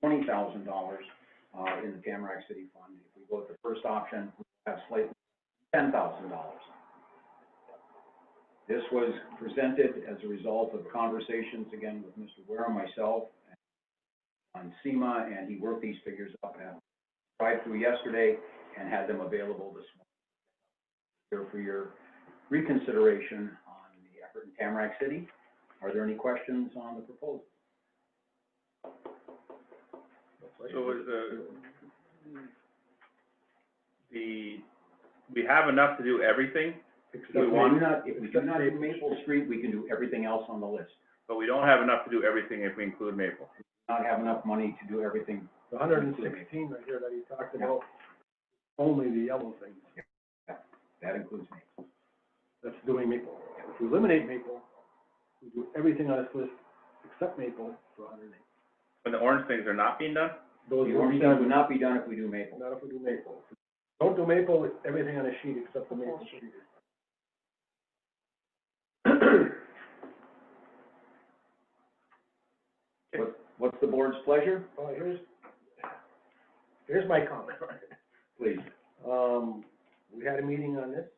$20,000 in the Tamarack City Fund. If we go with the first option, we have slightly $10,000. This was presented as a result of conversations, again, with Mr. Ware, myself, on SEMA, and he worked these figures up at drive-through yesterday and had them available this morning. Here for your reconsideration on the effort in Tamarack City. Are there any questions on the proposal? So is we have enough to do everything? If we do not do Maple Street, we can do everything else on the list. But we don't have enough to do everything if we include Maple. We do not have enough money to do everything. The 116 right here that he talked about, only the yellow things. Yeah, that includes Maple. That's doing Maple. If we eliminate Maple, we do everything on this list except Maple for 108. And the orange things are not being done? Those The will orange be things done, would not be done if we do Maple. not if we do Maple. If we don't do Maple, everything on the sheet except the Maple Street. What's the board's pleasure? Oh, here's my comment. Please. We had a meeting on this.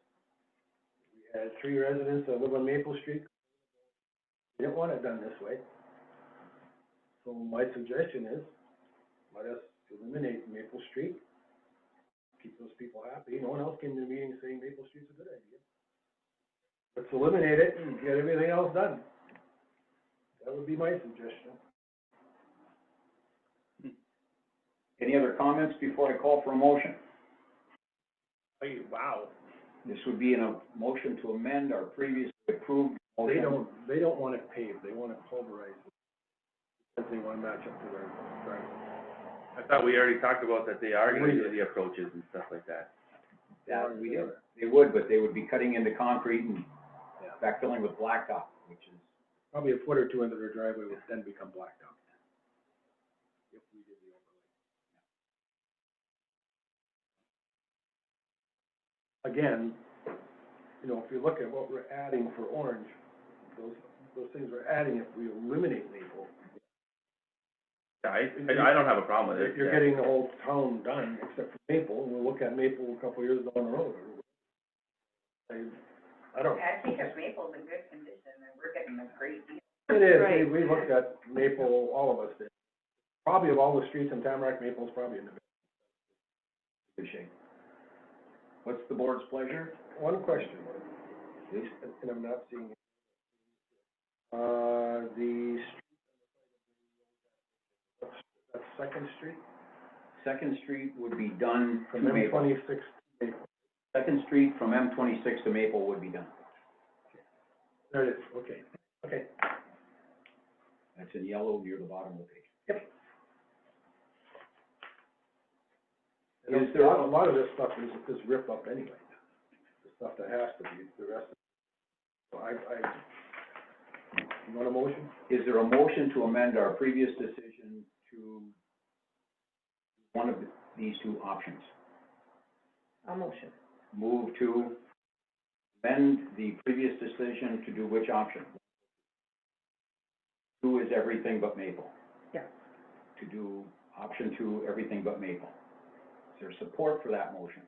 We had 3 residents that live on Maple Street. They didn't want it done this way. So my suggestion is, let us eliminate Maple Street, keep those people happy. No one else came to the meeting saying Maple Street's a good idea. Let's eliminate it and get everything else done. That would be my suggestion. Any other comments before I call for a motion? Hey, wow. This would be in a motion to amend our previously approved motion. They don't want it paved, they want it pulverized. Because they want to match up to their driveway. I thought we already talked about that they are gonna do the approaches and stuff like that. That we did. They would, but they would be cutting into concrete and backfilling with blacktop, which is Probably a foot or two into their driveway would then become blacktop. If we did the overlay. Again, you know, if you look at what we're adding for orange, those things we're adding, if we eliminate Maple. Yeah, I don't have a problem with it. You're getting the whole town done except for Maple, and we'll look at Maple a couple of years down the road. I don't. I think if Maple's in good condition, then we're getting a great deal. It is, Right. we looked at Maple, all of us did. Probably of all the streets in Tamarack, Maple's probably in the good shape. What's the board's pleasure? One question, Please. and I'm not seeing it. The street, that's Second Street? Second Street would be done to From Maple. M26 to Maple. Second Street from M26 to Maple would be done. There it is, okay, okay. That's in yellow near the bottom of the page. Yep. Is And there a lot of this stuff is rip up anyway, the stuff that has to be, the rest of it. So you want a motion? Is there a motion to amend our previous decision to one of these 2 options? A motion. Move to amend the previous decision to do which option? 2 is everything but Maple. Yeah. To do option 2, everything but Maple. Is there support for that motion?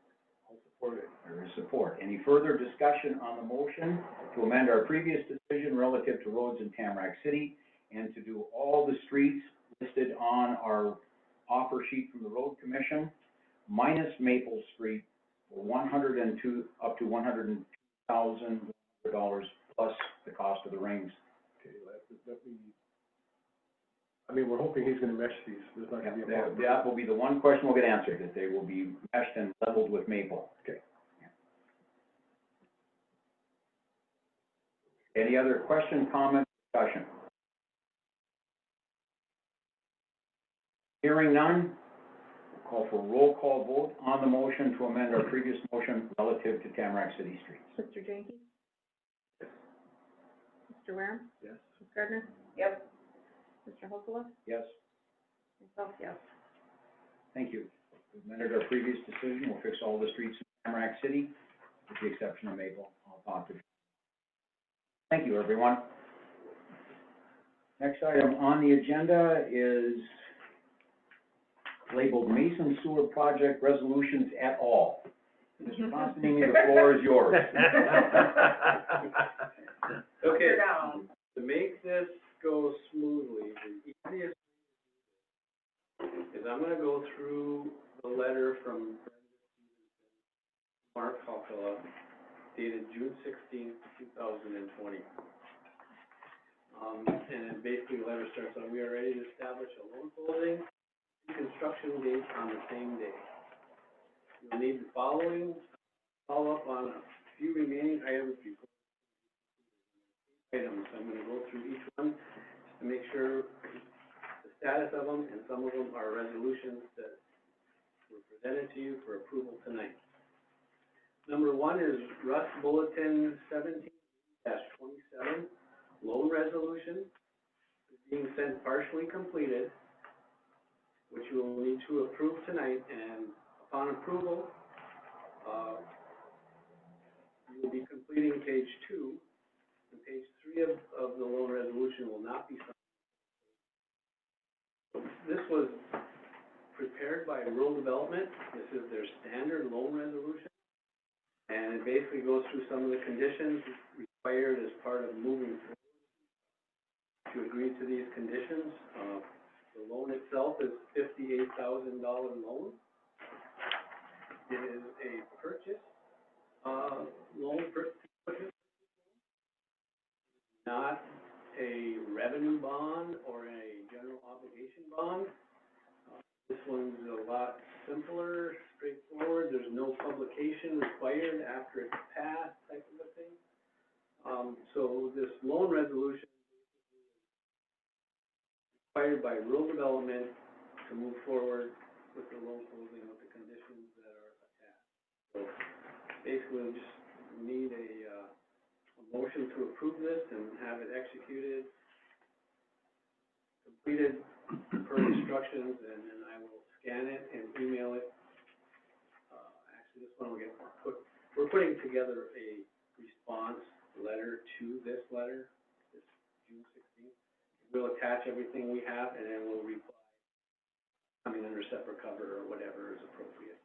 I'll support it. There is support. Any further discussion on the motion to amend our previous decision relative to roads in Tamarack City and to do all the streets listed on our offer sheet from the Road Commission minus Maple Street for up to $102,000 plus the cost of the rings. Okay, I mean, we're hoping he's gonna mesh these, there's not gonna be a problem. That will be the one question we'll get answered, that they will be meshed and leveled with Maple. Okay. Any other question, comment, discussion? Hearing none, we'll call for a roll call vote on the motion to amend our previous motion relative to Tamarack City streets. Mr. Jenkins? Mr. Ware? Yes. Ms. Gardner? Yep. Mr. Osceola? Yes? Myself, yes. Thank you. We've amended our previous decision. We'll fix all the streets in Tamarack City, with the exception of Maple. I'll talk to you. Thank you, everyone. Next item on the agenda is labeled Mason Sewer Project Resolutions et al. Mr. Constantine, the floor is yours. Okay, Down. to make this go smoothly, the easiest is I'm gonna go through the letter from Mark Osceola dated June 16th, 2020. And then basically the letter starts on, we are ready to establish a loan closing construction date on the same day. You'll need the following, follow up on a few remaining items before items. I'm gonna go through each one just to make sure the status of them, and some of them are resolutions that were presented to you for approval tonight. Number one is Russ Bulletin 17-27, loan resolution, is being sent partially completed, which you will need to approve tonight, and upon approval, you will be completing page 2, and page 3 of the loan resolution will not be signed. This was prepared by Rural Development. This is their standard loan resolution, and it basically goes through some of the conditions required as part of moving forward to agree to these conditions. The loan itself is $58,000 loan. It is a purchase, loan purchase, not a revenue bond or a general obligation bond. This one's a lot simpler, straightforward. There's no publication required after it's passed, type of a thing. So this loan resolution required by rural development to move forward with the loan closing with the conditions that are attached. So basically, we just need a motion to approve this and have it executed, completed per instructions, and then I will scan it and email it. Actually, this one will get put, we're putting together a response letter to this letter, this June 16th. We'll attach everything we have, and then we'll reply, coming under separate cover or whatever is appropriate.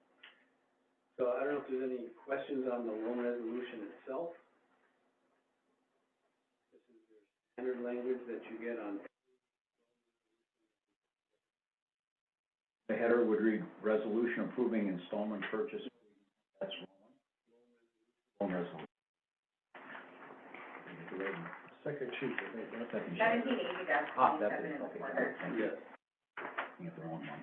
So I don't know if there's any questions on the loan resolution itself. This is your standard language that you get on. The header would read, resolution approving installment purchase. That's loan resolution. Second sheet, I think, that's Second sheet. 1780 dash Ah, that's 27 it, in the okay. corner. Thank you. Yes. Looking at the wrong one.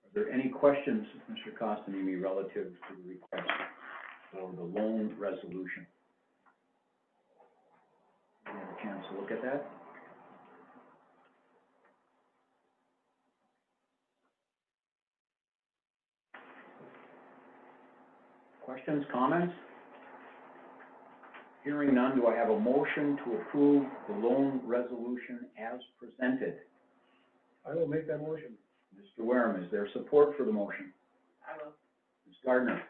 Are there any questions, Mr. Costanimi, relative to the request for the loan resolution? You have a chance to look at that? Questions, comments? Hearing none, do I have a motion to approve the loan resolution as presented? I will make that motion. Mr. Wareham, is there support for the motion? I will. Ms. Gardner,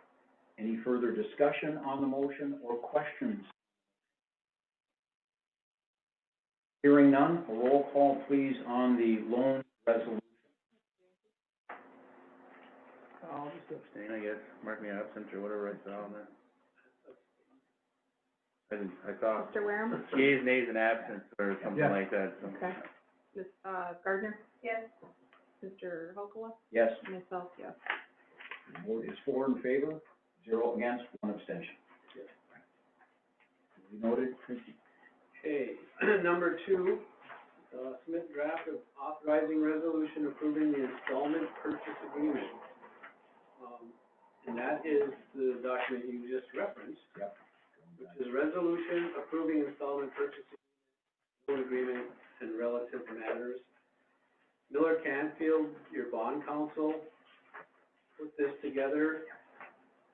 any further discussion on the motion or questions? Hearing none, a roll call please on the loan resolution. I'll just abstain, I guess, mark me absent or whatever I saw on that. I saw Mr. Wareham? yeas, nays, and absence or something Yeah. like that, so. Okay. Ms. Gardner? Yes. Mr. Osceola? Yes, Myself, yes. the vote is 4 in favor, 0 against, 1 abstention. Duly noted, Christie. Okay, number 2, submit draft of authorizing resolution approving the installment purchase agreement. And that is the document you just referenced. Yep. Which is resolution approving installment purchase agreement and relative matters. Miller Canfield, your bond counsel, put this together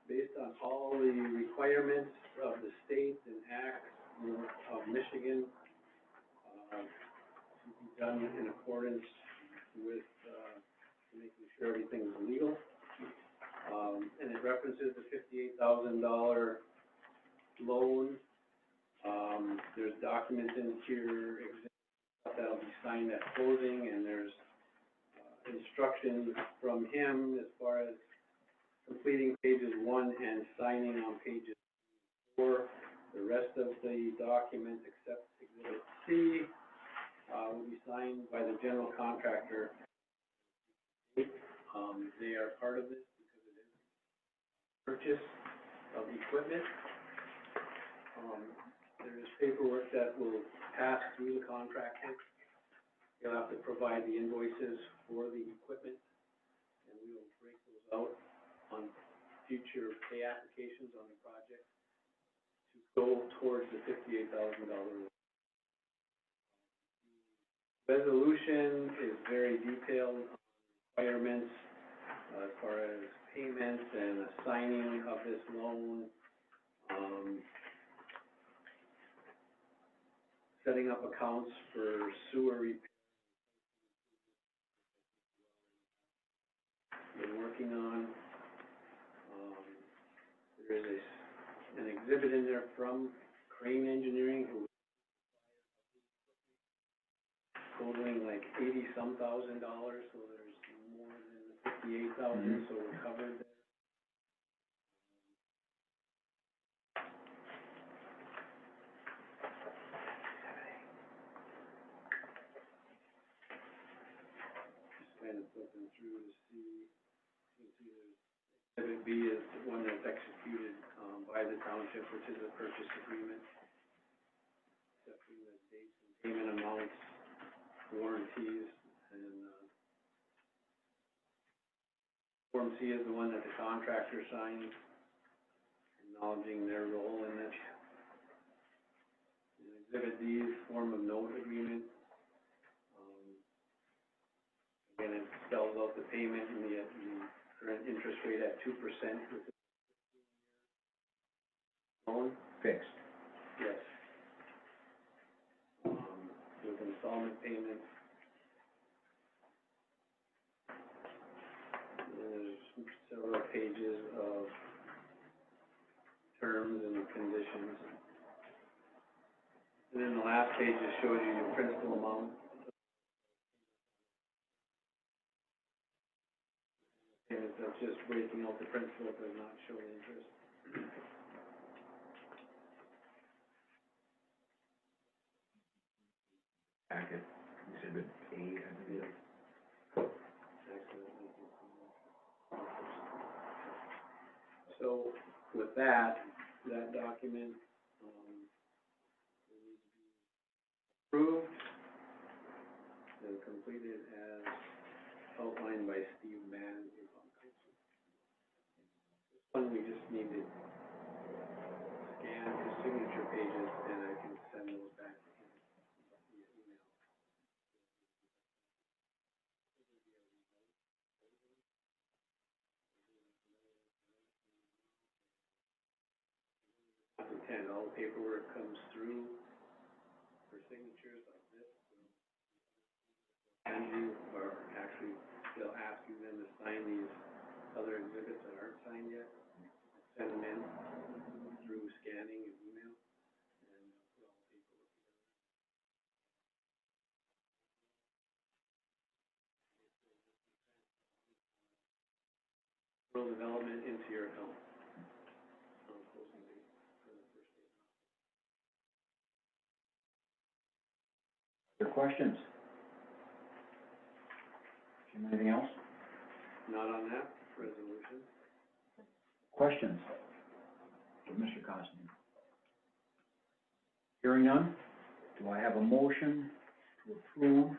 based on all the requirements of the state and acts of Michigan, to be done in accordance with, making sure everything's legal. And it references the $58,000 loan. There's documents in here, that'll be signed at closing, and there's instructions from him as far as completing pages 1 and signing on pages 4. The rest of the documents, except Exhibit C, will be signed by the general contractor. They are part of this because it is purchase of equipment. There is paperwork that will pass through the contractor. He'll have to provide the invoices for the equipment, and we will break those out on future pay applications on the project to go towards the $58,000. Resolution is very detailed on requirements as far as payments and assigning of this loan, setting up accounts for sewer repair. Been working on, there is an exhibit in there from Crane Engineering who totaling like $80-some thousand, so there's more than $58,000, so we're covered there. Just kind of flipping through to see, you can see there's Exhibit B is the one that's executed by the township, which is a purchase agreement, accepting the dates and payment amounts, warranties, and Form C is the one that the contractor signs, acknowledging their role in it. And Exhibit D is form of note agreement. Again, it spells out the payment and the current interest rate at 2% with the loan. Fixed. Yes. With installment payments. And there's several pages of terms and conditions. And then the last page just shows you your principal amount. And that's just breaking out the principal, it does not show the interest. Packet, Exhibit A, I believe. So with that document, will need to be approved and completed as outlined by Steve Mann, who's on council. This one we just need to scan his signature pages and I can send those back to him via email. And all the paperwork comes through for signatures like this. And you are actually still asking them to sign these other exhibits that aren't signed yet. Send them in through scanning and email, and put all the paperwork together. Rural development into your account. Closing date for the first day. Other questions? Jim, anything else? Not on that resolution. Questions of Mr. Costin? Hearing none, do I have a motion to approve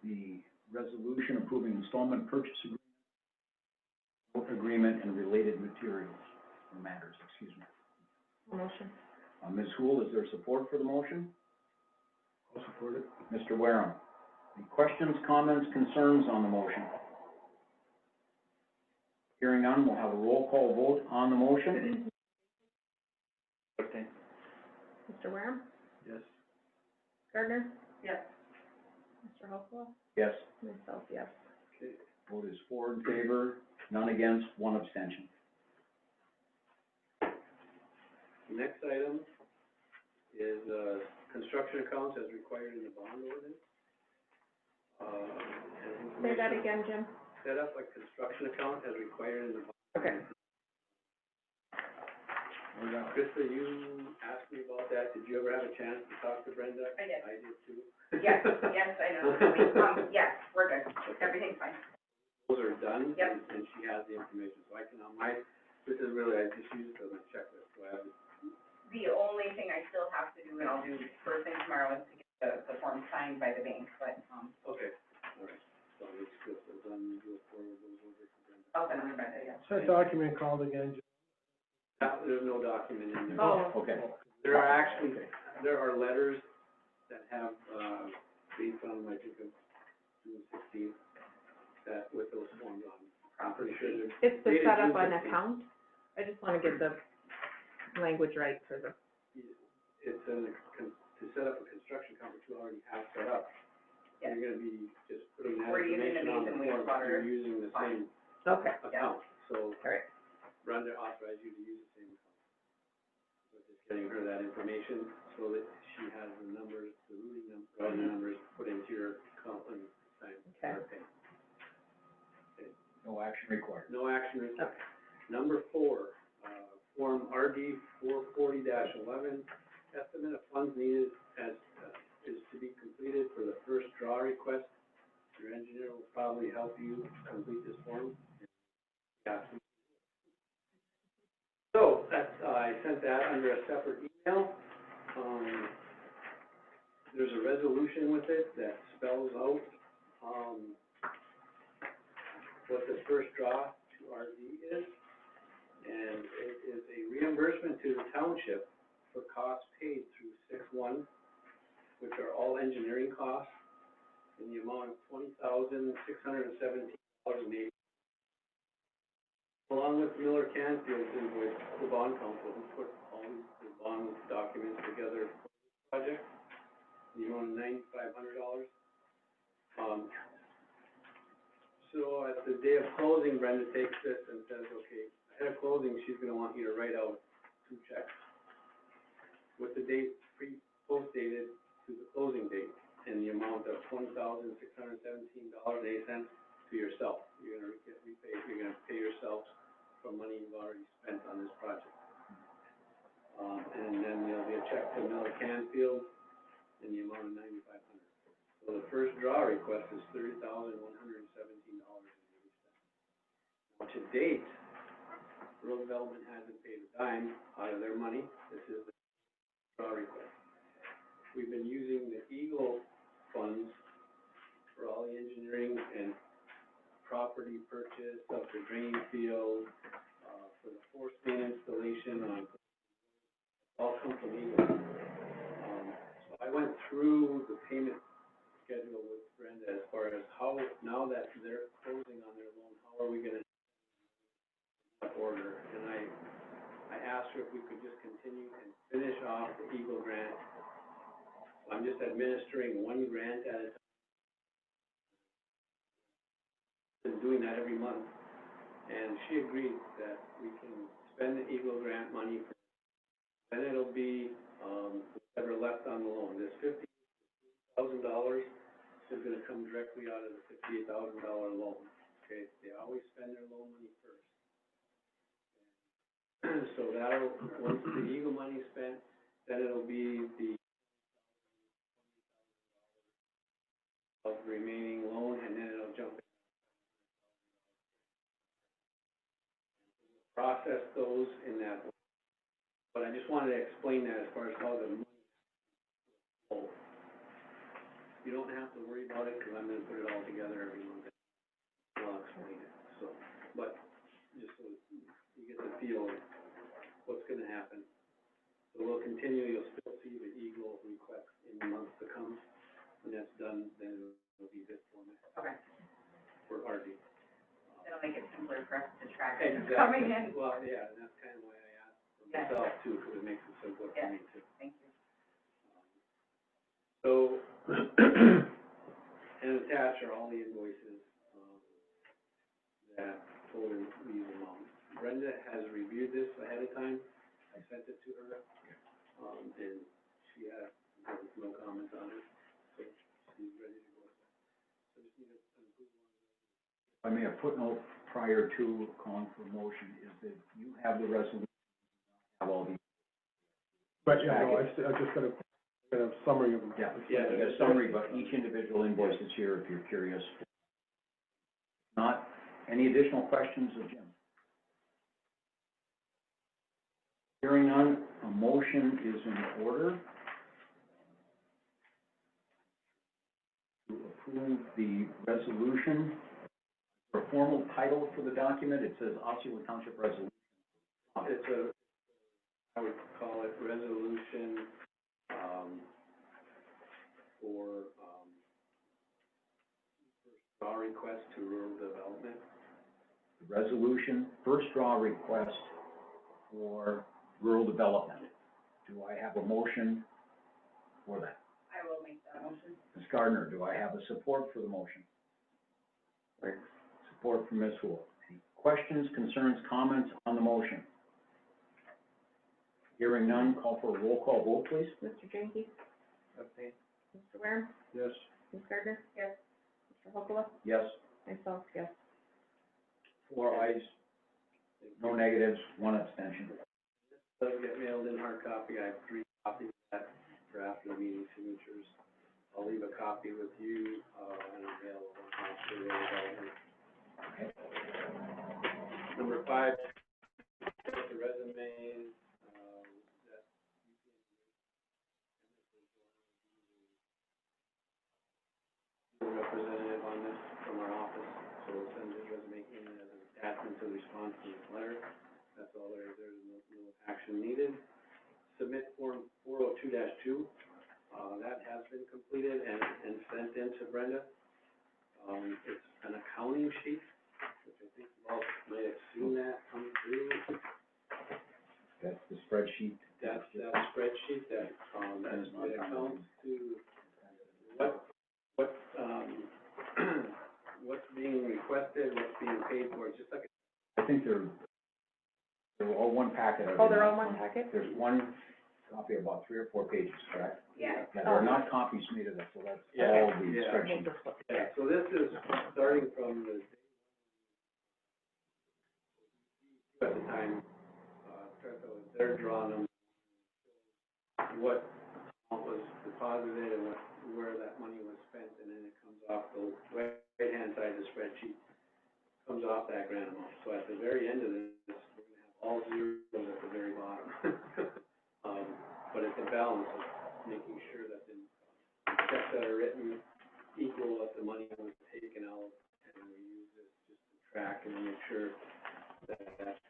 the resolution approving installment purchase agreement and related materials or matters, excuse me? Motion. Ms. Hool, is there support for the motion? I'll support it. Mr. Wareham, any questions, comments, concerns on the motion? Hearing none, we'll have a roll call vote on the motion. Mr. Wareham? Yes. Gardner? Yes. Mr. Hopewell? Yes. Myself, yes. Okay. Vote is 4 in favor, none against, 1 abstention. Next item is, construction accounts as required in the bond ordinance. And Say that again, Jim. Set up a construction account as required in the. Okay. Krista, you asked me about that. Did you ever have a chance to talk to Brenda? I did. I did too. Yes, yes, I know. Yes, we're good. Everything's fine. Those are done. Yep. And she has the information, so I can, this is really, I just use it as a checklist, so I have. The only thing I still have to do, and I'll do first thing tomorrow, is to get the form signed by the bank, but, Okay, all right. So it's just, done, we'll forward those over to Brenda. I'll send them to Brenda, yeah. So that document called again, There's no document in there. Oh, Okay. There are actually, there are letters that have, dates on them, I think of June 16th, that with those forms on. I'm pretty sure they're. it's to dated set up June an 16th. account? I just wanna get the language right for the, It's to set up a construction company you already have set up. Yeah. You're gonna be just putting that We're using the information on the Mason form, wastewater you're using the same okay, account, so alright, Brenda authorized you to use the same account. So just getting her that information so that she has the numbers, the routing numbers put into your account and time. Okay. Okay. No action required. No action required. Number 4, Form RD 440-11, estimate of funds needed is to be completed for the first draw request. Your engineer will probably help you complete this form. Yeah. So, I sent that under a separate email. There's a resolution with it that spells out, what the first draw to RD is. And it is a reimbursement to the township for costs paid through 6/1, which are all engineering costs, in the amount of $20,617.80. Along with Miller Canfield's invoice, the bond council, who put all the bond documents together for the project, in the amount of $9,500. So at the day of closing, Brenda takes this and says, okay, ahead of closing, she's gonna want you to write out 2 checks with the date post dated to the closing date in the amount of $20,617.08 to yourself. You're gonna pay yourself for money you've already spent on this project. And then there'll be a check to Miller Canfield in the amount of $9,500. So the first draw request is $30,117.80. Now, to date, Road Development hasn't paid a dime out of their money. This is the draw request. We've been using the Eagle funds for all the engineering and property purchase of the drain field, for the force main installation on, all come from Eagle. So I went through the payment schedule with Brenda as far as how, now that they're closing on their loan, how are we gonna order? And I asked her if we could just continue and finish off the Eagle grant. I'm just administering 1 grant at a time. Been doing that every month, and she agreed that we can spend the Eagle grant money for, then it'll be, whatever left on the loan. This $50,000 is gonna come directly out of the $58,000 loan, okay? They always spend their loan money first. So that'll, once the Eagle money's spent, then it'll be the of remaining loan, and then it'll jump. Process those in that, but I just wanted to explain that as far as how the money flows. You don't have to worry about it, because I'm gonna put it all together every month. I'll explain it, so, but just so you get the feel of what's gonna happen. So we'll continue, you'll still see the Eagle request in the months to come. When that's done, then it'll be this format. Okay. For RD. It'll make it simpler for us to track it coming in. Well, yeah, and that's kind of why I asked for Yeah. myself too, because it makes it simpler for Yeah. me too. Thank you. So, and attached are all the invoices, that total these amounts. Brenda has reviewed this ahead of time. I sent it to her, and she had no comments on it, so she's ready to go. So just If I may, a footnote prior to calling for motion is that you have the resolution, have all these. But, yeah, no, I just got a summary of them. Yeah, I got a summary, but each individual invoice is here if you're curious. Not, any additional questions of Jim? Hearing none, a motion is in order to approve the resolution. For a formal title for the document, it says Osceola Township Resolution. It's a, I would call it resolution, for, first draw request to rural development. Resolution, first draw request for rural development. Do I have a motion for that? I will make that motion. Ms. Gardner, do I have a support for the motion? Right. Support from Ms. Wool. Any questions, concerns, comments on the motion? Hearing none, call for a roll call vote, please. Mr. Jenke? Okay. Mr. Wareham? Yes. Ms. Gardner? Yes. Mr. Osceola? Yes. Myself, yes. 4 ayes, no negatives, 1 abstention. Does get mailed in hard copy. I have 3 copies of that for after the meeting signatures. I'll leave a copy with you, and I'll mail one off to the development. Okay. Number 5, the resume, that you can representative on this from our office, so we'll send his resume in as an attachment to the response to this letter. That's all there's no action needed. Submit form 402-2, that has been completed and sent in to Brenda. It's an accounting sheet, which I think you all might have seen that come through. That's the spreadsheet. That's that spreadsheet that, that accounts to what's being requested, what's being paid for, just like. I think they're all one packet. Oh, they're all one packet? There's one copy of about 3 or 4 pages, correct? Yeah. Yeah, there are not copies made of that, so that's Yeah. all the Yeah. spreadsheet. Yeah, so this is starting from the, at the time, Trefo was there drawing them, what was deposited and where that money was spent, and then it comes off the right-hand side of the spreadsheet, comes off that grant amount. So at the very end of this, we're gonna have all zeros at the very bottom. But it's a balance of making sure that the checks that are written equal what the money was taken out, and we use this just to track and make sure that that's,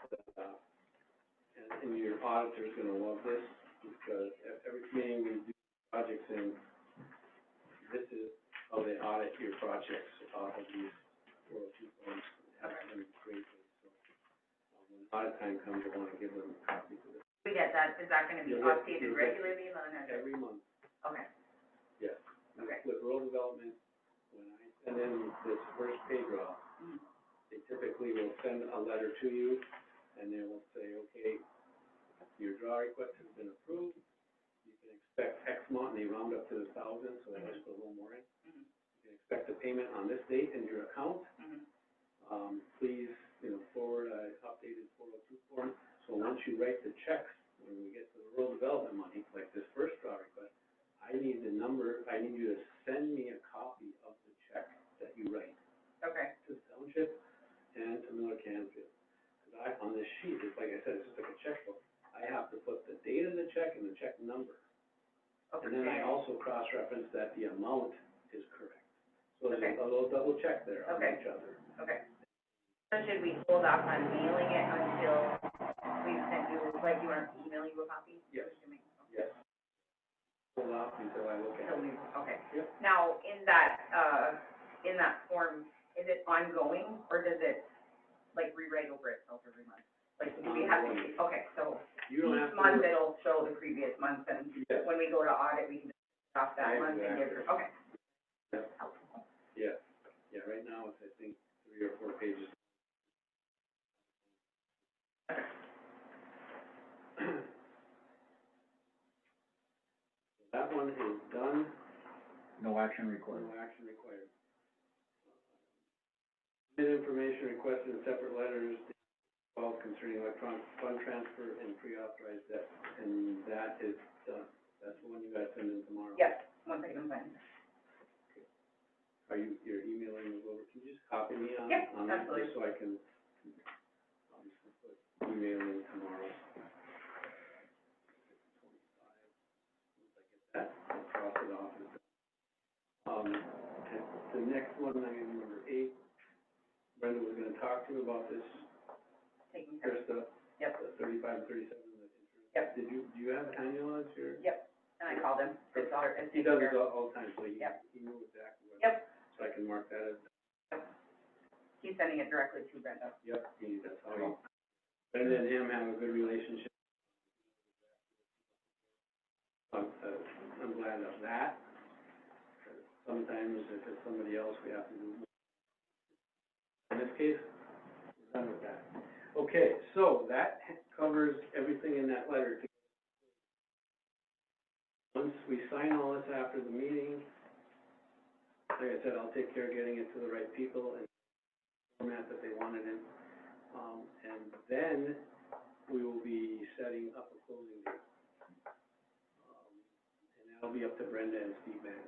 and your auditor's gonna love this, because every meeting we do projects in, this is how they audit your projects off of these 402 forms. Have them greatly, so, when audit time comes, I wanna give them copies of this. We get that, is that gonna be You'll get- updated you'll get- regularly, Lana? Every month, Okay, yes. Okay. With rural development, when I send in this first pay draw, Mhm. they typically will send a letter to you, and they will say, okay, your draw request has been approved, you can expect X amount, and they round up to 1,000, so they just put a little more in. Mhm. You can expect a payment on this date in your account. Mhm. Please, forward an updated 402 form. So once you write the checks, when we get to the rural development money, like this first draw request, I need the number, I need you to send me a copy of the check that you write Okay, to the township and to Miller Canfield. Because on this sheet, it's like I said, it's just like a checkbook. I have to put the date of the check and the check number. And then I also cross-reference that the amount is correct. So there's a little double check there on Okay. each other. okay. So should we hold off on mailing it until we've sent you, like, you want us to email you a copy? Yes. Yes. Hold off until I look at Until it. we, okay. Yep. Now, in that form, is it ongoing, or does it, like, rewrite over itself every month? Like, do we have Ongoing. to, okay, so You don't have each to. month it'll show the previous month, and Yes. when we go to audit, we can just stop that month and give her, okay. Yeah. Yeah, right now it's, I think, 3 or 4 pages. That one is done, No action required. no action required. submit information requested in separate letters, concerning electronic fund transfer and pre-authorized debt, and that is done. That's the one you guys send in tomorrow. Yes, once I can find it. You're emailing those over, can you just copy me on, Yep, on that, absolutely. just so I can, obviously put email in tomorrow. That, I'll cross it off. And the next one, item number 8, Brenda was gonna talk to you about this Taking care first of it. Yep, the 35 and 37, the insurance. Yep. Do you have annualized here? yep, and I called him, it's all, it's He taken does care it of. all the time, so he, Yep. he knew exactly what. Yep. So I can mark that as, He's sending it directly to Brenda. yep, that's how he, Brenda and him have a good relationship. I'm glad of that. Sometimes if it's somebody else, we have to do more. In this case, we're done with that. Okay, so that covers everything in that letter. Once we sign all this after the meeting, like I said, I'll take care of getting it to the right people and format that they want it in. And then we will be setting up a closing date. And that'll be up to Brenda and Steve Van,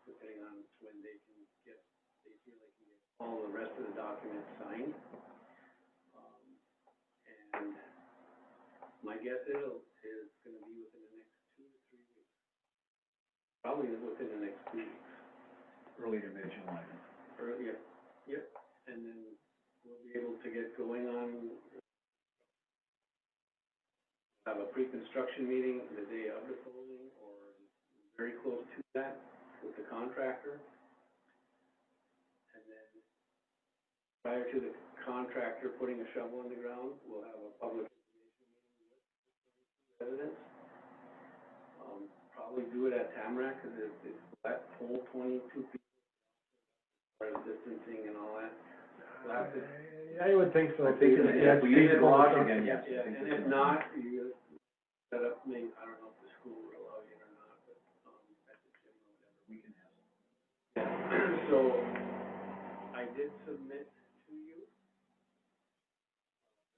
depending on when they can get, they feel they can get all the rest of the documents signed. And my guess is gonna be within the next 2 to 3 weeks. Probably within the next 2 weeks. Early to mid-July. Yep, yep, and then we'll be able to get going on, have a pre-construction meeting the day of the closing, or very close to that with the contractor. And then prior to the contractor putting a shovel in the ground, we'll have a public information meeting with residents. Probably do it at Tamarack, because it's that whole 22 people, as far as distancing and all that. We'll have to, I would think so. I think if we need it lodged again, yes. yeah, and if not, you set up, maybe, I don't know if the school will allow you or not, but, at the gym or whatever. We can have it. Yeah, so, I did submit to you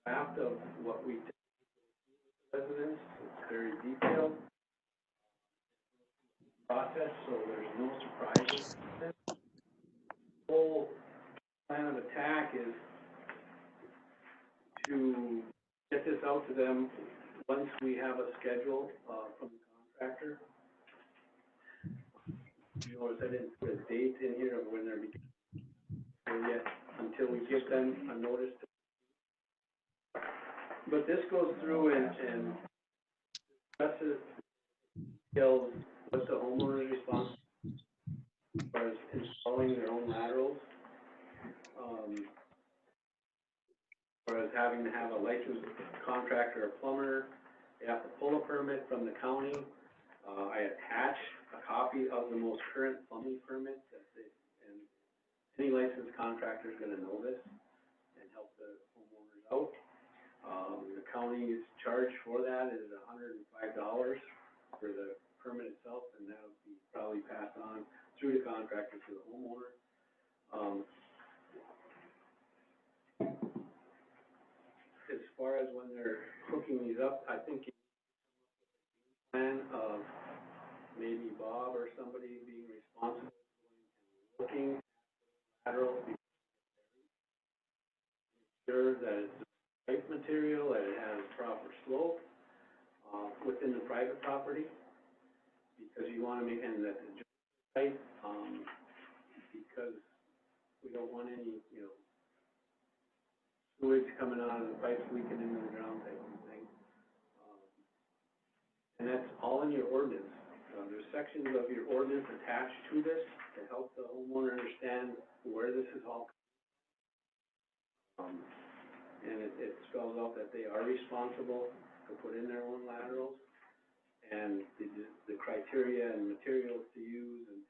a draft of what we did with the residents, it's very detailed process, so there's no surprises. The whole plan of attack is to get this out to them once we have a schedule, from the contractor. You notice I didn't put a date in here of when they're beginning yet, until we give them a notice. But this goes through and discusses, details what the homeowner is responsible as far as installing their own laterals. As far as having to have a licensed contractor or plumber, they have to pull a permit from the county. I attached a copy of the most current plumbing permit and any licensed contractor is gonna know this and help the homeowners out. The county's charge for that is $105 for the permit itself, and that'll be probably passed on through the contractor to the homeowner. As far as when they're hooking these up, I think plan of maybe Bob or somebody being responsible for looking at lateral, sure that it's the right material, that it has proper slope, within the private property, because you wanna make, and that the right, because we don't want any, sewage coming out of the pipes leaking into the ground type of thing. And that's all in your ordinance. There's sections of your ordinance attached to this to help the homeowner understand where this is all coming. And it spells out that they are responsible to put in their own laterals, and the criteria and materials to use and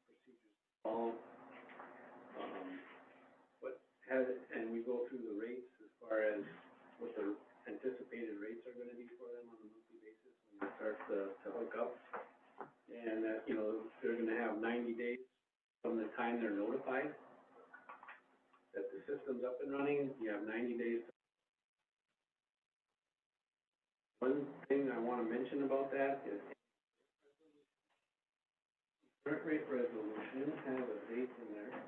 procedures to follow. And we go through the rates as far as what the anticipated rates are gonna be for them on a monthly basis when they start to hook up. And that, they're gonna have 90 days from the time they're notified. that the system's up and running, you have 90 days. One thing I wanna mention about that is current rate resolution has a date in there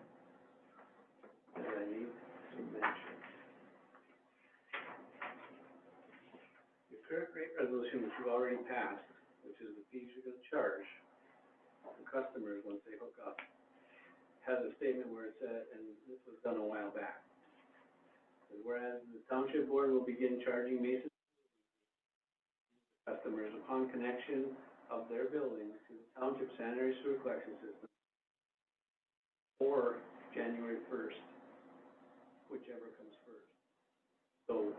that I need to mention. Your current rate resolution, which you've already passed, which is the fees you're gonna charge the customers once they hook up, has a statement where it said, and this was done a while back, that whereas the township board will begin charging Mason customers upon connection of their buildings to the township sanitary sewer collection system or January 1st, whichever comes first. So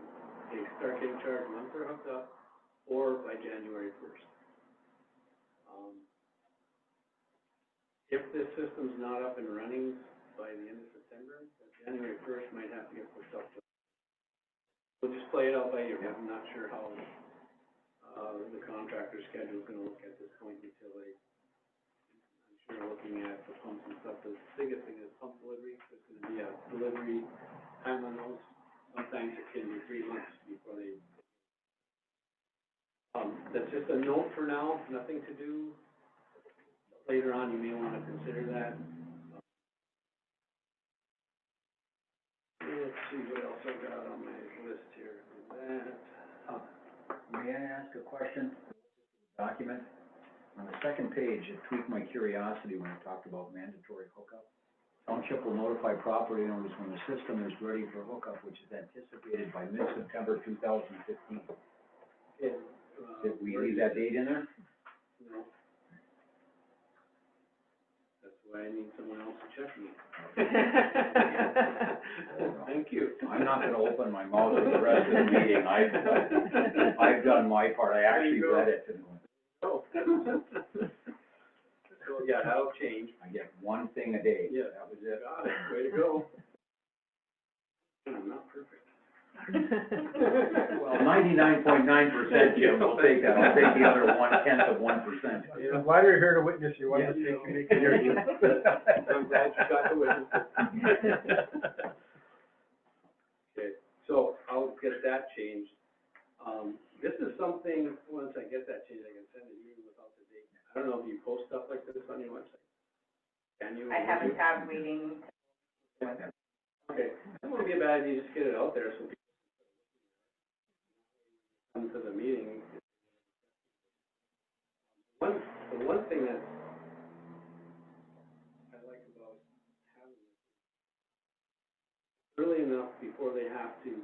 they start getting charged once they're hooked up or by January 1st. If this system's not up and running by the end of September, January 1st might have to get pushed up. We'll just play it out by ear. I'm not sure how the contractor schedule's gonna look at this point until I'm sure looking at the pumps and stuff. The biggest thing is pump delivery. There's gonna be a delivery time on those. Sometimes it can be 3 months before they. That's just a note for now, nothing to do. Later on, you may wanna consider that. Let's see what else I got on my list here. May I ask a question? Document, on the second page, it tweaked my curiosity when it talked about mandatory hookup. Township will notify property owners when the system is ready for hookup, which is anticipated by mid-September 2015. Did we leave that date in there? No. That's why I need someone else to check me. Thank you. I'm not gonna open my mouth for the rest of the meeting. I've done my part. I actually read it. Oh. So, yeah, that'll change. I get one thing a day. Yeah. That was it. Got it. Way to go. I'm not perfect. Well, 99.9%, Jim, we'll take that. I'll take the other 0.1%. I'm glad you're here to witness your one mistake you make in your youth. I'm glad you got to witness it. Okay, so I'll get that changed. This is something, once I get that changed, I can send it even without the date. I don't know if you post stuff like this on your website. Can you? I have a tab waiting. Okay, that wouldn't be a bad idea, just get it out there so people come to the meeting. The one thing that I like about having it, early enough before they have to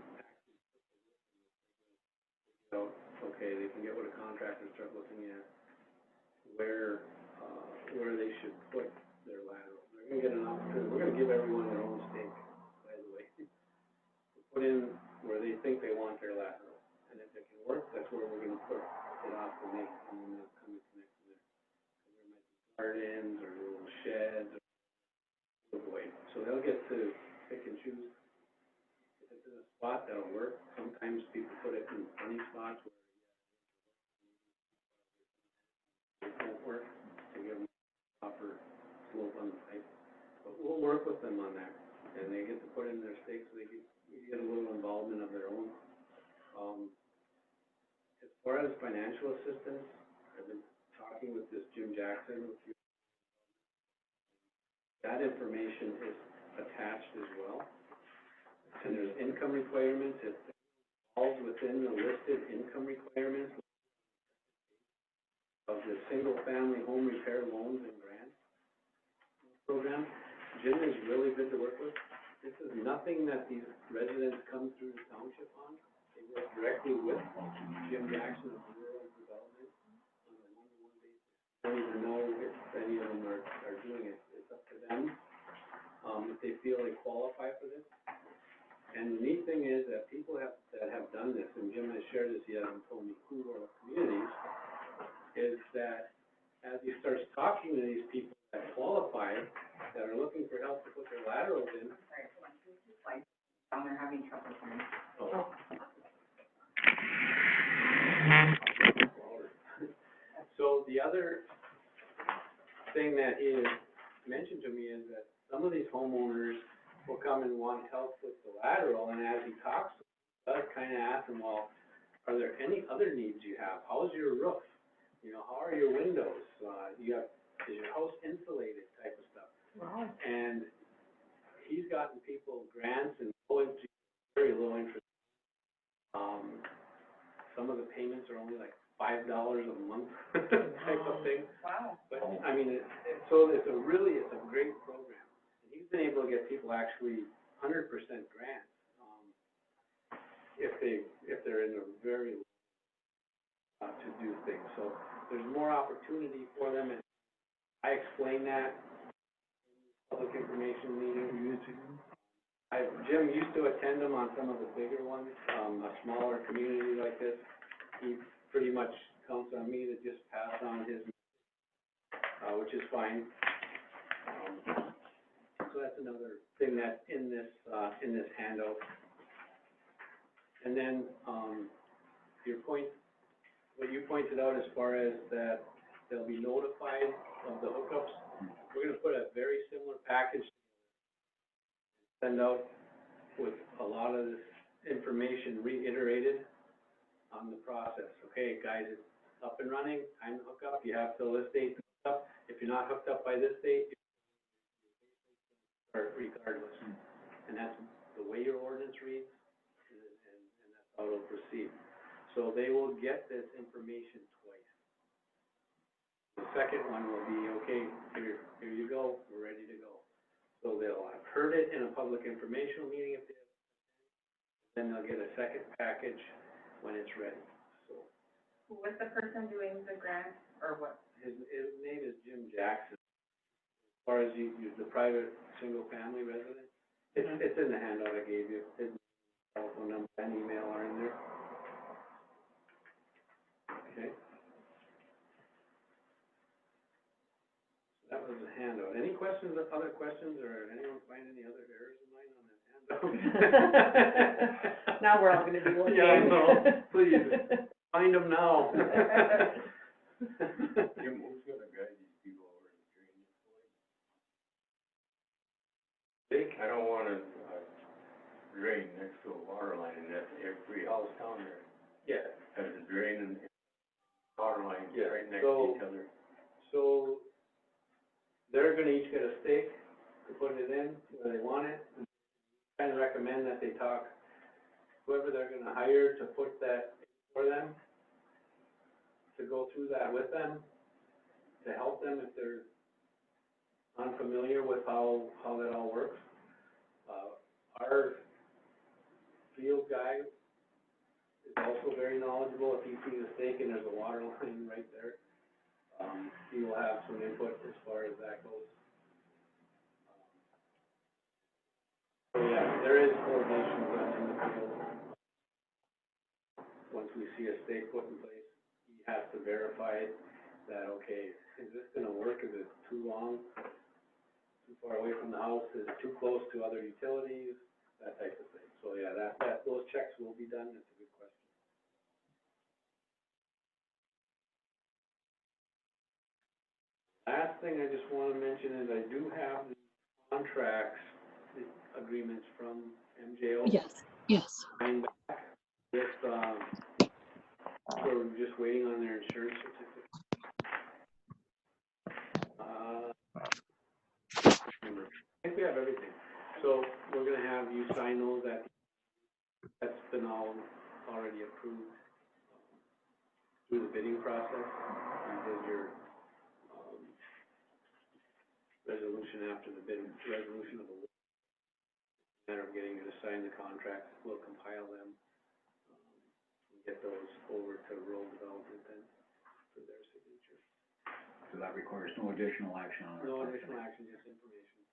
okay, they can get with a contractor and start looking at where they should put their lateral. They're gonna get an opportunity, we're gonna give everyone their own stake, by the way. Put in where they think they want their lateral, and if it can work, that's where we're gonna put it off the main, and then they'll come and connect to there. There might be gardens, or little sheds, or away, so they'll get to pick and choose. If it's in a spot that'll work, sometimes people put it in funny spots where it won't work, to give them proper slope on the pipe. But we'll work with them on that, and they get to put in their stakes, so they get a little involvement of their own. As far as financial assistance, I've been talking with this Jim Jackson, with you. That information is attached as well. And there's income requirements, it falls within the listed income requirements of the single-family home repair loans and grants program. Jim is really good to work with. This is nothing that these residents come through the township on. They work directly with Jim Jackson of Rural Development on a one-to-one basis. I don't even know if any of them are doing it. It's up to them, if they feel they qualify for this. And the neat thing is that people that have done this, and Jim has shared this, he hasn't told me who or communities, is that as he starts talking to these people that qualify, that are looking for help to put their laterals in. Sorry, hold on, can you just slide down, they're having trouble hearing. Oh. So the other thing that is mentioned to me is that some of these homeowners will come and want help with the lateral, and as he talks, I kind of ask him, well, are there any other needs you have? How's your roof? You know, how are your windows? Is your house insulated, type of stuff? Wow. And he's gotten people grants and very low interest. Some of the payments are only like $5 a month type of thing. Wow. But, I mean, it's a great program. And he's been able to get people actually 100% grants, if they're in a very, to do things. So there's more opportunity for them, and I explain that in public information meetings. Jim used to attend them on some of the bigger ones, a smaller community like this. He pretty much counts on me to just pass on his, which is fine. So that's another thing that's in this handout. And then, your point, what you pointed out as far as that they'll be notified of the hookups, we're gonna put a very similar package, send out with a lot of this information reiterated on the process. Okay, guys, it's up and running, time to hook up, you have till this date to hook up. If you're not hooked up by this date, or regardless. And that's the way your ordinance reads, and that's how it'll proceed. So they will get this information twice. The second one will be, okay, here you go, we're ready to go. So they'll have heard it in a public informational meeting, if they have, then they'll get a second package when it's ready. So Who was the person doing the grant, or what? his name is Jim Jackson. As far as the private single-family resident, it's in the handout I gave you. His telephone number and email are in there. Okay. That was the handout. Any questions, other questions, or anyone find any other errors in mine on that handout? Now we're all gonna be looking. Yeah, I know. Please, find them now. Who's gonna guide these people over the drainage? I don't want to drain next to a water line, and that's every house down there Yeah. has a drain and water line Yeah, right next to each other. So they're gonna each get a stake to put it in where they want it. Kind of recommend that they talk, whoever they're gonna hire to put that for them, to go through that with them, to help them if they're unfamiliar with how that all works. Our field guy is also very knowledgeable. If he sees a stake and there's a water line right there, he will have some input as far as that goes. So yeah, there is coordination done in the field. Once we see a stake put in place, he has to verify it, that, okay, is this gonna work? Is it too long, too far away from the house? Is it too close to other utilities? That type of thing. So yeah, those checks will be done. That's a good question. Last thing I just want to mention is I do have the contracts, the agreements from MJO. Yes. Signed back with, we're just waiting on their insurance certificate. I think we have everything. So we're gonna have you sign those, that's been already approved through the bidding process. You did your, resolution after the bid, resolution of the, matter of getting you to sign the contract. We'll compile them, and get those over to rural development then for their signature. So that requires no additional action on our No part. additional action, just information.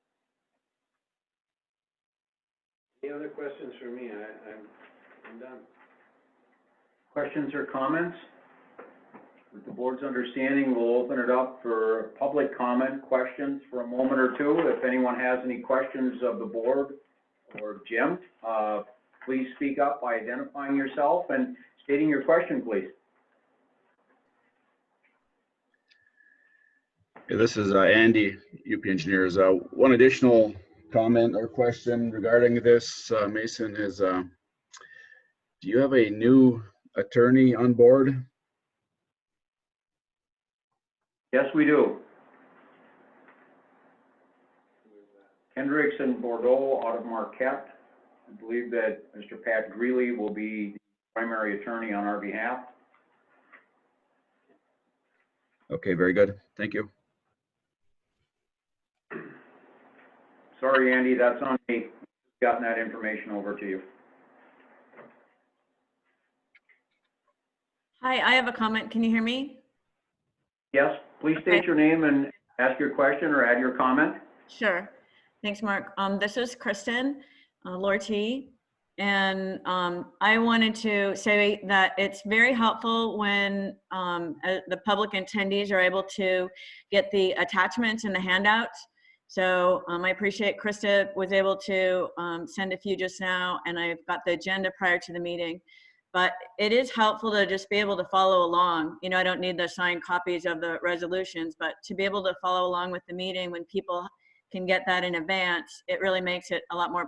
Any other questions for me? I'm done. Questions or comments? With the board's understanding, we'll open it up for public comment, questions for a moment or two. If anyone has any questions of the board or Jim, please speak up by identifying yourself and stating your question, please. Hey, this is Andy, UP Engineers. One additional comment or question regarding this, Mason, is, do you have a new attorney on board? Yes, we do. Hendricks and Bordeaux out of Marquette. I believe that Mr. Pat Greeley will be the primary attorney on our behalf. Okay, very good. Thank you. Sorry, Andy, that's on me. Gotten that information over to you. Hi, I have a comment. Can you hear me? Yes, please state Okay. your name and ask your question or add your comment. Sure. Thanks, Mark. This is Kristen Lortie, and I wanted to say that it's very helpful when the public attendees are able to get the attachments and the handouts. So I appreciate Krista was able to send a few just now, and I've got the agenda prior to the meeting. But it is helpful to just be able to follow along. You know, I don't need the signed copies of the resolutions, but to be able to follow along with the meeting when people can get that in advance, it really makes it a lot more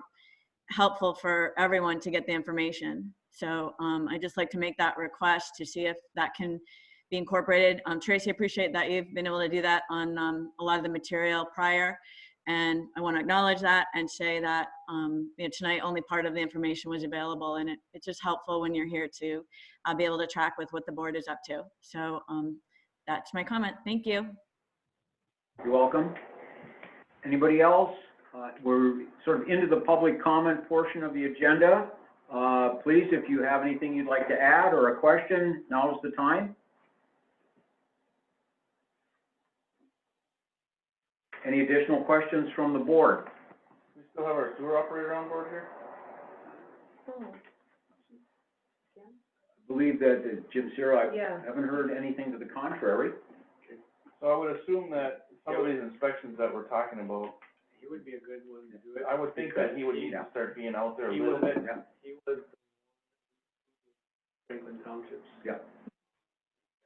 helpful for everyone to get the information. So I just like to make that request to see if that can be incorporated. Tracy, appreciate that you've been able to do that on a lot of the material prior. And I want to acknowledge that and say that you know, tonight only part of the information was available, and it's just helpful when you're here to be able to track with what the board is up to. So that's my comment. Thank you. You're welcome. Anybody else? We're sort of into the public comment portion of the agenda. Please, if you have anything you'd like to add or a question, now is the time. Any additional questions from the board? We still have our sewer operator on board here? I believe that Jim Cira, I Yeah. haven't heard anything to the contrary. So I would assume that some of these inspections that we're talking about, He would be a good one to do it. I would think that he would need to start being out there a He little was, bit. he was Franklin Township's Yeah.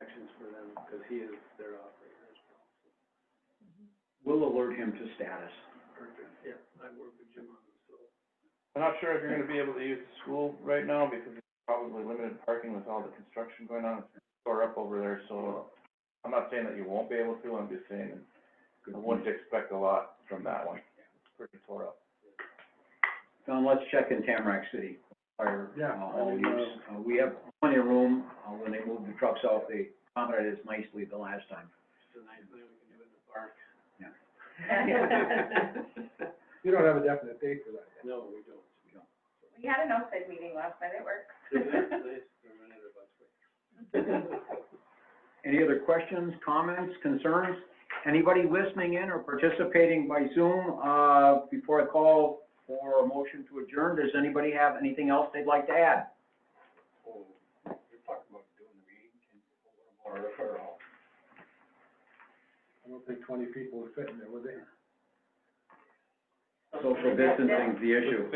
actions for them, because he is their operator as well. We'll alert him to status. Perfect, yeah, I work with Jim on this, so. I'm not sure if you're gonna be able to use the school right now because it's probably limited parking with all the construction going on. It's tore up over there, so I'm not saying that you won't be able to, I'm just saying that I wouldn't expect a lot from that one. It's pretty tore up. Don, let's check in Tamarack City. Fire, Yeah, all I mean, use. We have plenty of room. When they move the trucks out, they accommodated us nicely the last time. It's a nice thing we can do in the park. You don't have a definite date for that yet. No, we don't. We had an outside meeting last night, it worked. Any other questions, comments, concerns? Anybody listening in or participating by Zoom, before I call for a motion to adjourn, does anybody have anything else they'd like to add? Oh, you're talking about doing the meeting, can you hold a referral? I don't think 20 people would fit in there, would they? Social distancing's the issue.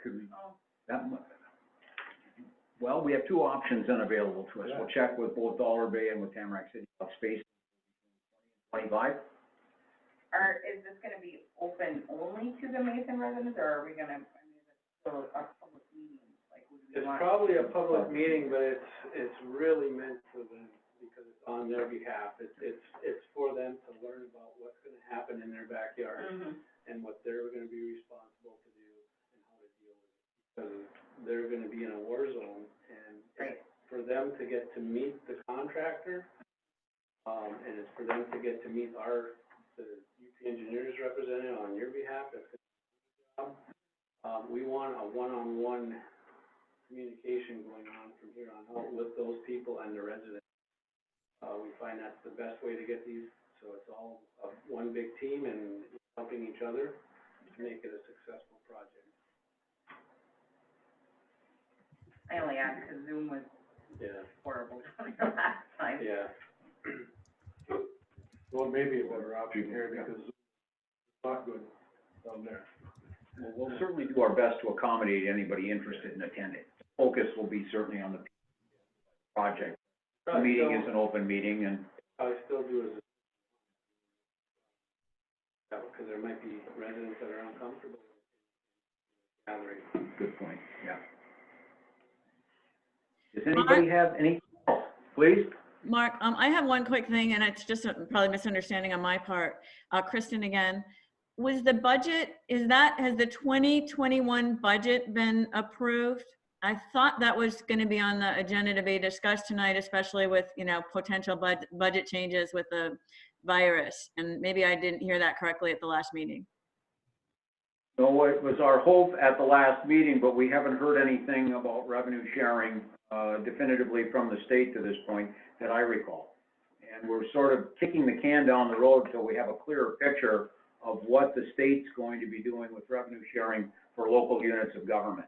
Could we, well, we have two options unavailable to us. We'll check with both Dollar Bay and with Tamarack City about space. 25? Is this gonna be open only to the Mason residents, or are we gonna, I mean, is it still a public meeting? Like, would we It's want? probably a public meeting, but it's really meant for them, because it's on their behalf. It's for them to learn about what's gonna happen in their backyard and what they're gonna be responsible to do and how to deal with it. Because they're gonna be in a war zone, and Right. for them to get to meet the contractor, and it's for them to get to meet the UP engineers representative on your behalf, it's a job. We want a one-on-one communication going on from here on out with those people and the residents. We find that's the best way to get these, so it's all one big team and helping each other to make it a successful project. I only asked because Zoom was Yeah. horrible last time. Yeah. Well, maybe a better option here because it's not good down there. We'll certainly do our best to accommodate anybody interested in attending. Focus will be certainly on the project. The meeting is an open meeting, and I still do as because because there might be residents that are uncomfortable gathering. Good point, yeah. Does anybody have any, please? Mark, I have one quick thing, and it's just probably misunderstanding on my part. Kristen again, was the budget, has the 2021 budget been approved? I thought that was gonna be on the agenda to be discussed tonight, especially with, potential budget changes with the virus. And maybe I didn't hear that correctly at the last meeting. No, it was our hope at the last meeting, but we haven't heard anything about revenue sharing definitively from the state to this point that I recall. And we're sort of kicking the can down the road until we have a clearer picture of what the state's going to be doing with revenue sharing for local units of government.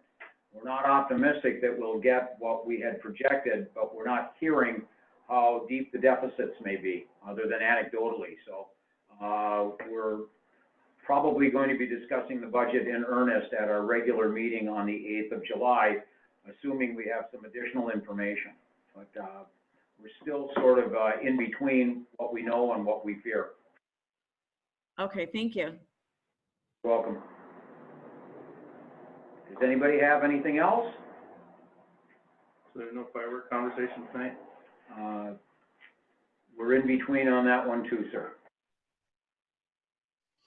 We're not optimistic that we'll get what we had projected, but we're not hearing how deep the deficits may be, other than anecdotally. So we're probably going to be discussing the budget in earnest at our regular meeting on the 8th of July, assuming we have some additional information. But we're still sort of in between what we know and what we fear. Okay, thank you. You're welcome. Does anybody have anything else? So there's no firework conversation tonight? We're in between on that one too, sir.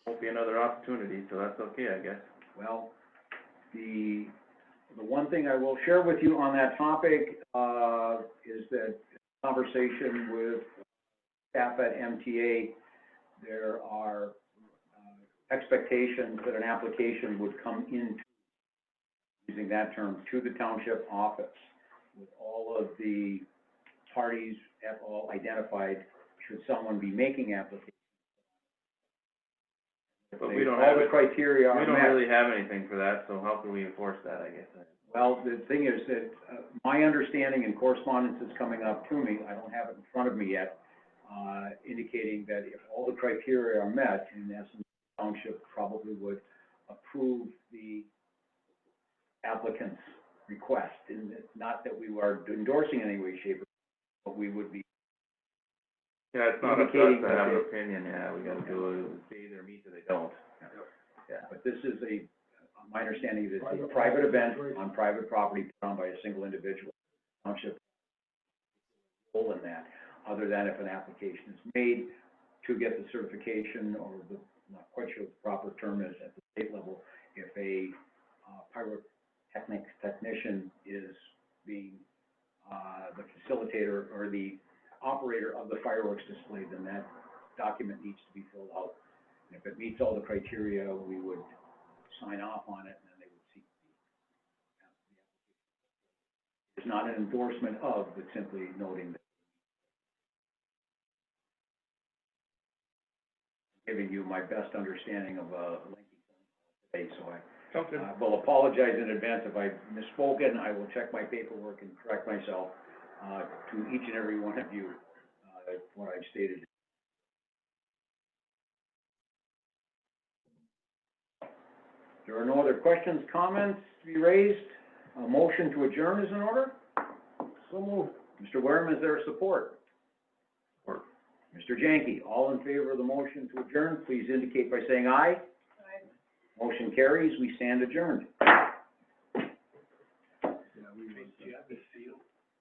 Won't be another opportunity, so that's okay, I guess. Well, the one thing I will share with you on that topic is that conversation with staff at MTA, there are expectations that an application would come in, using that term, to the township office with all of the parties at all identified should someone be making applications. But we don't all have the it. criteria are We don't met. really have anything for that, so how can we enforce that, I guess? Well, the thing is that my understanding and correspondence is coming up to me, I don't have it in front of me yet, indicating that if all the criteria are met, in essence, the township probably would approve the applicant's request. And it's not that we are endorsing in any way, shape, or form, but we would be. Yeah, it's not up to us indicating to that have an they- opinion, yeah, we gotta do it, they either meet or they don't. Yeah, but this is my understanding is it's a private event on private property put on by a single individual. Township role in that, other than if an application is made to get the certification, or I'm not quite sure what the proper term is at the state level, if a pyrotechnic technician is being the facilitator or the operator of the fireworks display, then that document needs to be filled out. And if it meets all the criteria, we would sign off on it, and then they would seek the application. It's not an endorsement of, but simply noting that. Giving you my best understanding of a lengthy phone call today, so I will apologize in advance if I've misspoken. I will check my paperwork and correct myself to each and every one of you what I've stated. There are no other questions, comments to be raised. A motion to adjourn is in order. So moved. Mr. Wareham, is there support? Support. Mr. Janke, all in favor of the motion to adjourn, please indicate by saying aye. Aye. Motion carries. We stand adjourned. Do you have this seal?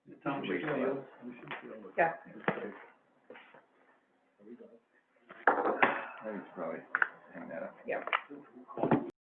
The township seal? Yeah. I think it's probably hang that up. Yeah.